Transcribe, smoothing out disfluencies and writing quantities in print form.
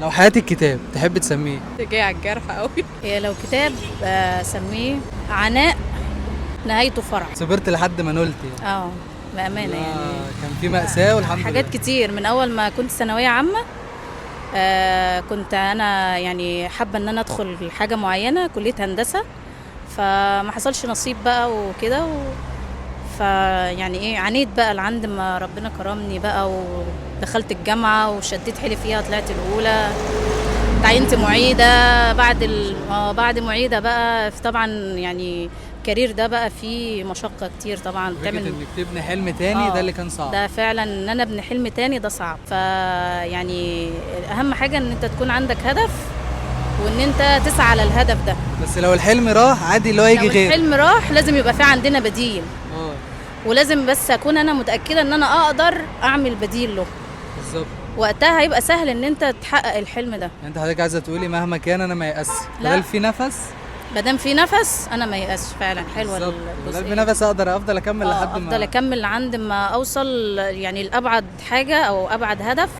لو حياتك كتاب تحب تسميه جاي على الجرح قوي. هي لو كتاب سميه عناء نهايته فرح. صبرت لحد ما نلت يعني. بأمانة يعني. كان في مأساة والحمد حاجات لله. كتير من أول ما كنت ثانوية عامة. كنت أنا يعني حابة إن أنا أدخل حاجة معينة كلية هندسة، فما حصلش نصيب بقى وكده فيعني إيه عانيت بقى لعند ما ربنا كرمني بقى ودخلت الجامعة وشديت حيلي فيها، طلعت الأولى، تعينت معيدة بعد معيدة بقى. طبعا يعني الكارير ده بقى فيه مشقة كتير طبعا. فكرة انك تبني حلم تاني ده اللي كان صعب. ده فعلا ان انا ابني حلم تاني ده صعب. فيعني اهم حاجة ان انت تكون عندك هدف وان انت تسعى على الهدف ده. بس لو الحلم راح عادي اللي هو يجي لو غير. الحلم راح لازم يبقى في عندنا بديل. ولازم بس اكون انا متأكدة ان انا اقدر اعمل بديل له. بالظبط. وقتها هيبقى سهل ان انت تحقق الحلم ده. انت حضرتك عايزه تقولي مهما كان انا ما يأس، بدل في نفس. مادام في نفس انا ما يأسش فعلا. حلوه بدل في نفس افضل اكمل لحد ما افضل اكمل عند ما اوصل يعني لابعد حاجه او ابعد هدف.